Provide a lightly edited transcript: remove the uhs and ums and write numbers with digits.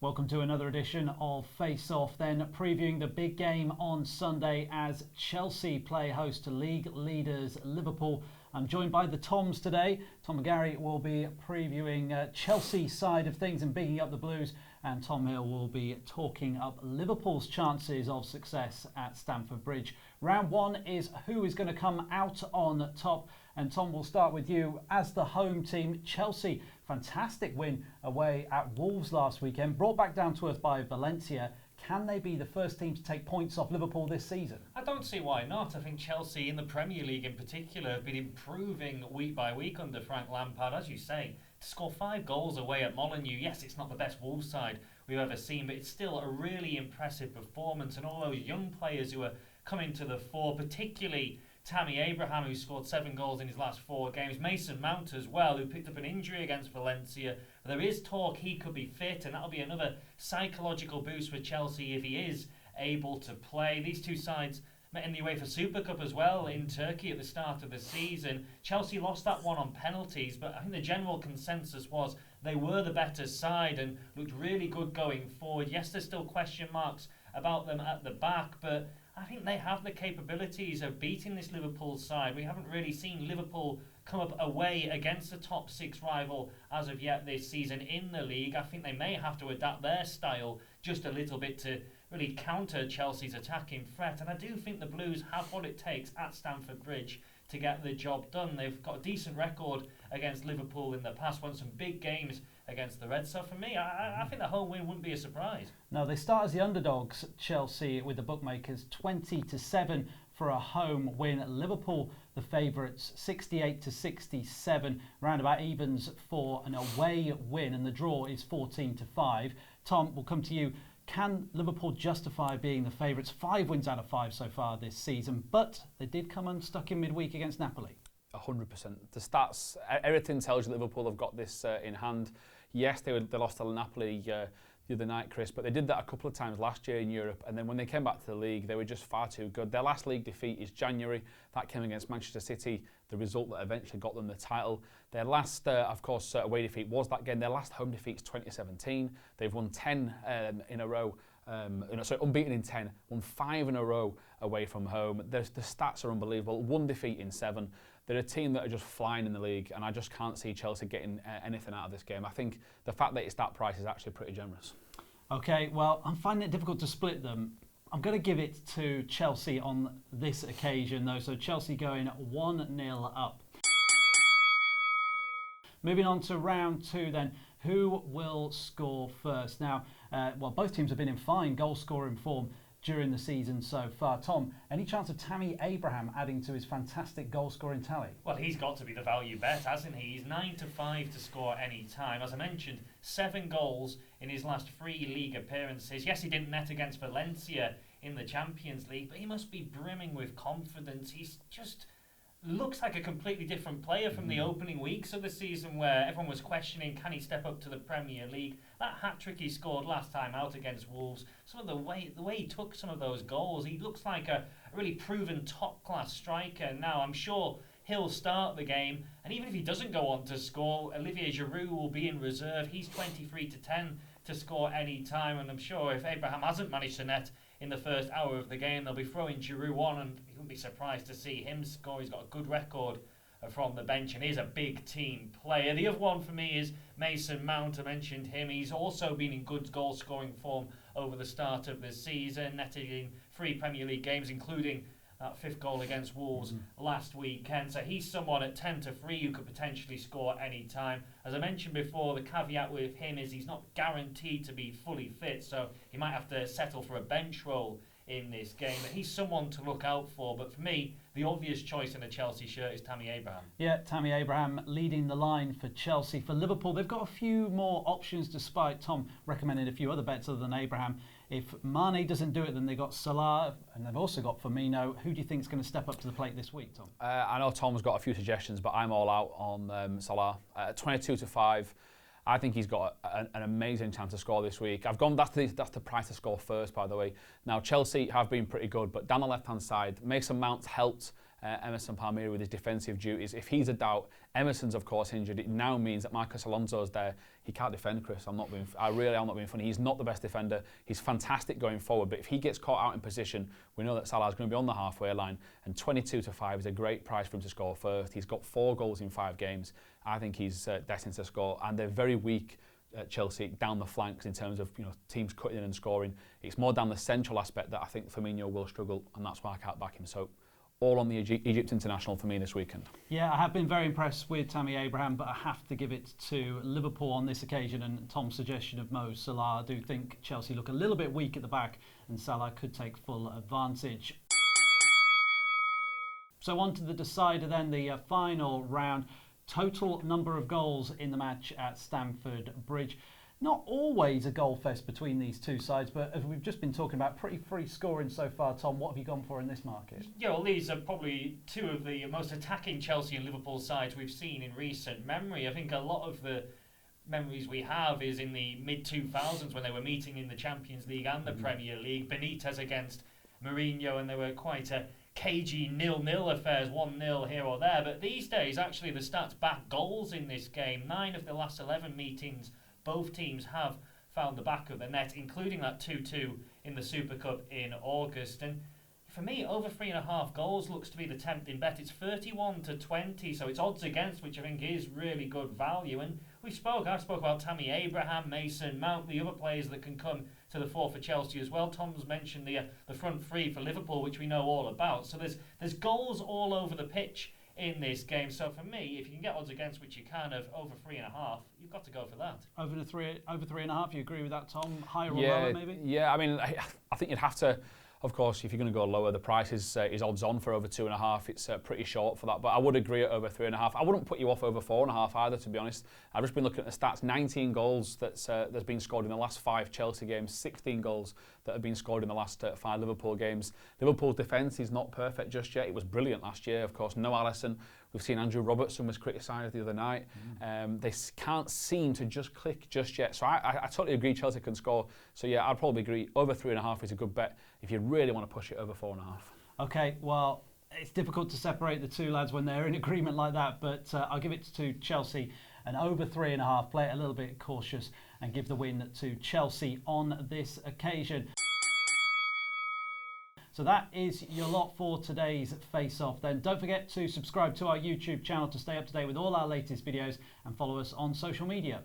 Welcome to another edition of Face Off, then previewing the big game on Sunday as Chelsea play host to league leaders Liverpool. I'm joined by the Toms today. Tom McGarry will be previewing Chelsea side of things and bigging up the Blues, and Tom Hill will be talking up Liverpool's chances of success at Stamford Bridge. Round one is who is going to come out on top, and Tom, we'll start with you. As the home team, Chelsea, fantastic win away at Wolves last weekend, brought back down to earth by Valencia. Can they be the first team to take points off Liverpool this season? I don't see why not. I think Chelsea in the Premier League in particular have been improving week by week under Frank Lampard. As you say, to score 5 goals away at Molineux, yes, it's not the best Wolves side we've ever seen, but it's still a really impressive performance. And all those young players who are coming to the fore, particularly Tammy Abraham, who scored 7 goals in his last 4 games. Mason Mount as well, who picked up an injury against Valencia. There is talk he could be fit, and that'll be another psychological boost for Chelsea if he is able to play. These two sides met in the UEFA Super Cup as well in Turkey at the start of the season. Chelsea lost that one on penalties, but I think the general consensus was they were the better side and looked really good going forward. Yes, there's still question marks about them at the back, but I think they have the capabilities of beating this Liverpool side. We haven't really seen Liverpool come up away against the top 6 rival as of yet this season in the league. I think they may have to adapt their style just a little bit to really counter Chelsea's attacking threat. And I do think the Blues have what it takes at Stamford Bridge to get the job done. They've got a decent record against Liverpool in the past, won some big games against the Reds. So for me, I think the home win wouldn't be a surprise. No, they start as the underdogs, Chelsea, with the bookmakers 20-7 for a home win. Liverpool, the favourites, 68-67, roundabout evens for an away win, and the draw is 14-5. Tom, we'll come to you. Can Liverpool justify being the favourites? 5 wins out of 5 so far this season, but they did come unstuck in midweek against Napoli. 100%. The stats, everything tells you Liverpool have got this in hand. Yes, they lost to Napoli the other night, Chris, but they did that a couple of times last year in Europe, and then when they came back to the league, they were just far too good. Their last league defeat is January. That came against Manchester City, the result that eventually got them the title. Their last, of course, away defeat was that game. Their last home defeat is 2017. They've won 10 in a row. Unbeaten in 10, won 5 in a row away from home. The stats are unbelievable. 1 defeat in 7. They're a team that are just flying in the league, and I just can't see Chelsea getting anything out of this game. I think the fact that it's that price is actually pretty generous. Okay, well, I'm finding it difficult to split them. I'm going to give it to Chelsea on this occasion, though. So Chelsea going 1-0 up. Moving on to round 2 then. Who will score first? Now, both teams have been in fine goal-scoring form during the season so far. Tom, any chance of Tammy Abraham adding to his fantastic goal-scoring tally? Well, he's got to be the value bet, hasn't he? He's 9-5 to score any time. As I mentioned, 7 goals in his last 3 league appearances. Yes, he didn't net against Valencia in the Champions League, but he must be brimming with confidence. He's just looks like a completely different player from the opening weeks of the season where everyone was questioning, can he step up to the Premier League? That hat-trick he scored last time out against Wolves, some of the way he took some of those goals, he looks like a really proven top-class striker. Now, I'm sure he'll start the game, and even if he doesn't go on to score, Olivier Giroud will be in reserve. He's 23-10 to score any time, and I'm sure if Abraham hasn't managed to net in the first hour of the game, they'll be throwing Giroud on, and you wouldn't be surprised to see him score. He's got a good record from the bench, and he's a big team player. The other one for me is Mason Mount. I mentioned him. He's also been in good goal-scoring form over the start of the season, netted in 3 Premier League games, including that 5th goal against Wolves last weekend. So he's someone at 10-3 who could potentially score any time. As I mentioned before, the caveat with him is he's not guaranteed to be fully fit, so he might have to settle for a bench role in this game. But he's someone to look out for. But for me, the obvious choice in a Chelsea shirt is Tammy Abraham. Yeah, Tammy Abraham leading the line for Chelsea. For Liverpool, they've got a few more options, despite Tom recommending a few other bets other than Abraham. If Mane doesn't do it, then they've got Salah, and they've also got Firmino. Who do you think is going to step up to the plate this week, Tom? I know Tom's got a few suggestions, but I'm all out on Salah. 22-5. I think he's got an amazing chance to score this week. I've gone. That's the price to score first, by the way. Now Chelsea have been pretty good, but down the left-hand side, Mason Mount's helped Emerson Palmieri with his defensive duties. If he's a doubt, Emerson's of course injured. It now means that Marcos Alonso's there. He can't defend, Chris. I really am not being funny. He's not the best defender. He's fantastic going forward, but if he gets caught out in position, we know that Salah's going to be on the halfway line, and 22-5 is a great price for him to score first. He's got 4 goals in 5 games. I think he's destined to score, and they're very weak at Chelsea down the flanks in terms of teams cutting in and scoring. It's more down the central aspect that I think Firmino will struggle, and that's why I can't back him. So all on the Egypt international for me this weekend. Yeah, I have been very impressed with Tammy Abraham, but I have to give it to Liverpool on this occasion, and Tom's suggestion of Mo Salah. I do think Chelsea look a little bit weak at the back, and Salah could take full advantage. So on to the decider then, the final round. Total number of goals in the match at Stamford Bridge. Not always a goal fest between these two sides, but as we've just been talking about, pretty free scoring so far. Tom, what have you gone for in this market? Yeah, well, these are probably two of the most attacking Chelsea and Liverpool sides we've seen in recent memory. I think a lot of the memories we have is in the mid-2000s when they were meeting in the Champions League and the Premier League. Benitez against Mourinho, and they were quite a cagey 0-0 affairs, 1-0 here or there. But these days, actually, the stats back goals in this game. 9 of the last 11 meetings, both teams have found the back of the net, including that 2-2 in the Super Cup in August. And for me, over 3.5 goals looks to be the tempting bet. It's 31-20, so it's odds against, which I think is really good value. And I spoke about Tammy Abraham, Mason Mount, the other players that can come to the fore for Chelsea as well. Tom's mentioned the front three for Liverpool, which we know all about. So there's goals all over the pitch in this game. So for me, if you can get odds against, which you can, of over 3.5, you've got to go for that. Over 3.5, you agree with that, Tom? Higher or lower, maybe? Yeah, I mean, I think you'd have to. Of course, if you're going to go lower, the price is odds on for over 2.5. It's pretty short for that, but I would agree at over 3.5. I wouldn't put you off over 4.5 either, to be honest. I've just been looking at the stats. 19 goals that's been scored in the last 5 Chelsea games. 16 goals that have been scored in the last 5 Liverpool games. Liverpool's defence is not perfect just yet. It was brilliant last year, of course. No Alisson. We've seen Andrew Robertson was criticised the other night. They can't seem to just click just yet. So I totally agree Chelsea can score. So yeah, I'd probably agree over 3.5 is a good bet if you really want to push it over 4.5. Okay, well, it's difficult to separate the two lads when they're in agreement like that, but I'll give it to Chelsea and over 3.5. Play it a little bit cautious and give the win to Chelsea on this occasion. So that is your lot for today's face-off then. Don't forget to subscribe to our YouTube channel to stay up to date with all our latest videos and follow us on social media.